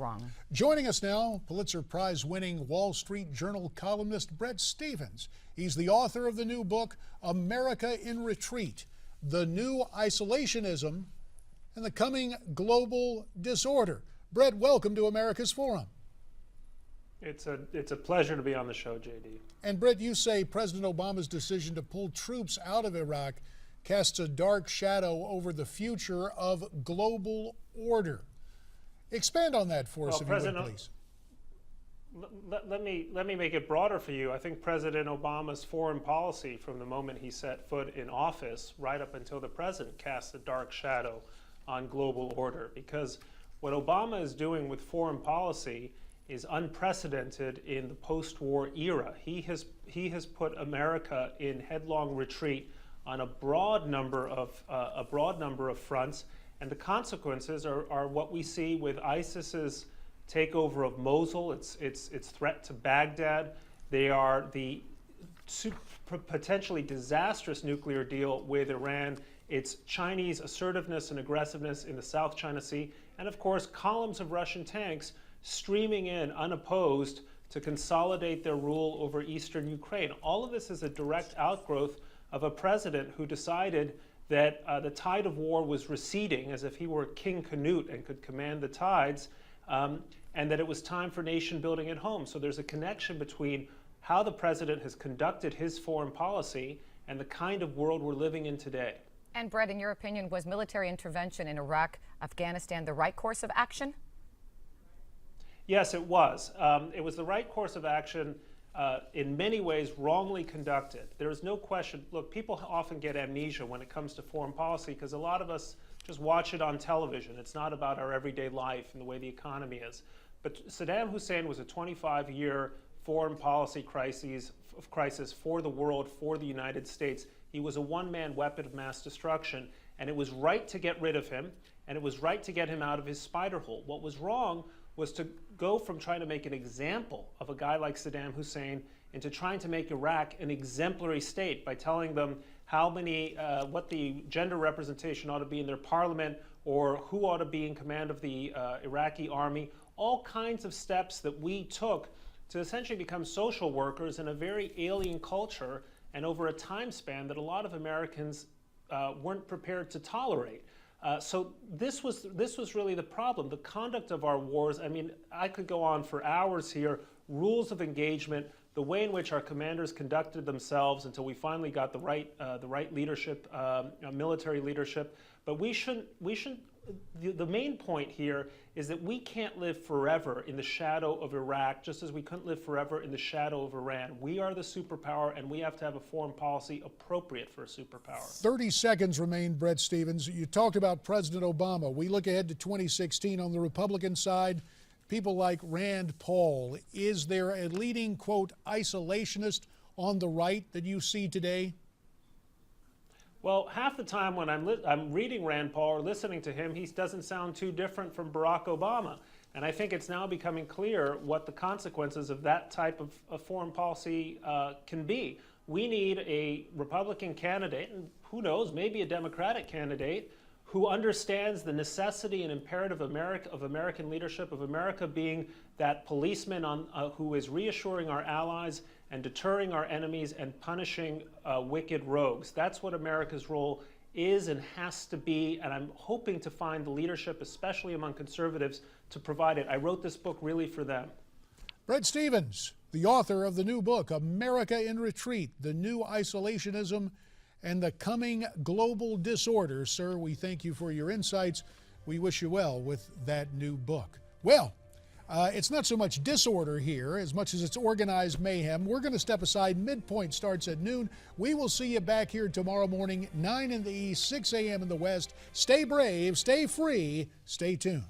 wrong. Joining us now, Pulitzer-Prize winning Wall Street Journal columnist Bret Stephens. He's the author of the new book, America in Retreat, The New Isolationism and the Coming Global Disorder. Bret, welcome to America's Forum. It's a pleasure to be on the show, JD. And Bret, you say President Obama's decision to pull troops out of Iraq casts a dark shadow over the future of global order. Expand on that for us, if you would, please. Let me make it broader for you. I think President Obama's foreign policy from the moment he set foot in office right up until the present casts a dark shadow on global order, because what Obama is doing with foreign policy is unprecedented in the post-war era. He has put America in headlong retreat on a broad number of fronts, and the consequences are what we see with ISIS's takeover of Mosul, its threat to Baghdad. They are the potentially disastrous nuclear deal with Iran, its Chinese assertiveness and aggressiveness in the South China Sea, and of course columns of Russian tanks streaming in unopposed to consolidate their rule over eastern Ukraine. All of this is a direct outgrowth of a president who decided that the tide of war was receding, as if he were King Canute and could command the tides, and that it was time for nation building at home. So there's a connection between how the president has conducted his foreign policy and the kind of world we're living in today. And Bret, in your opinion, was military intervention in Iraq, Afghanistan the right course of action? Yes, it was. It was the right course of action, in many ways wrongly conducted. There is no question. Look, people often get amnesia when it comes to foreign policy because a lot of us just watch it on television. It's not about our everyday life and the way the economy is. But Saddam Hussein was a 25-year foreign policy crisis for the world, for the United States. He was a one-man weapon of mass destruction, and it was right to get rid of him, and it was right to get him out of his spider hole. What was wrong was to go from trying to make an example of a guy like Saddam Hussein into trying to make Iraq an exemplary state by telling them what the gender representation ought to be in their parliament, or who ought to be in command of the Iraqi army. All kinds of steps that we took to essentially become social workers in a very alien culture and over a time span that a lot of Americans weren't prepared to tolerate. So this was really the problem. The conduct of our wars, I mean, I could go on for hours here, rules of engagement, the way in which our commanders conducted themselves until we finally got the right leadership, military leadership. But the main point here is that we can't live forever in the shadow of Iraq, just as we couldn't live forever in the shadow of Iran. We are the superpower, and we have to have a foreign policy appropriate for a superpower. 30 seconds remain, Bret Stephens. You talked about President Obama. We look ahead to 2016 on the Republican side. People like Rand Paul. Is there a leading, quote, isolationist on the right that you see today? Well, half the time when I'm reading Rand Paul or listening to him, he doesn't sound too different from Barack Obama. And I think it's now becoming clear what the consequences of that type of foreign policy can be. We need a Republican candidate, and who knows, maybe a Democratic candidate, who understands the necessity and imperative of American leadership, of America being that policeman who is reassuring our allies and deterring our enemies and punishing wicked rogues. That's what America's role is and has to be, and I'm hoping to find the leadership, especially among conservatives, to provide it. I wrote this book really for them. Bret Stephens, the author of the new book, America in Retreat, The New Isolationism and the Coming Global Disorder. Sir, we thank you for your insights. We wish you well with that new book. Well, it's not so much disorder here as much as it's organized mayhem. We're going to step aside. Midpoint starts at noon. We will see you back here tomorrow morning, 9 in the east, 6 a.m. in the west. Stay brave, stay free, stay tuned.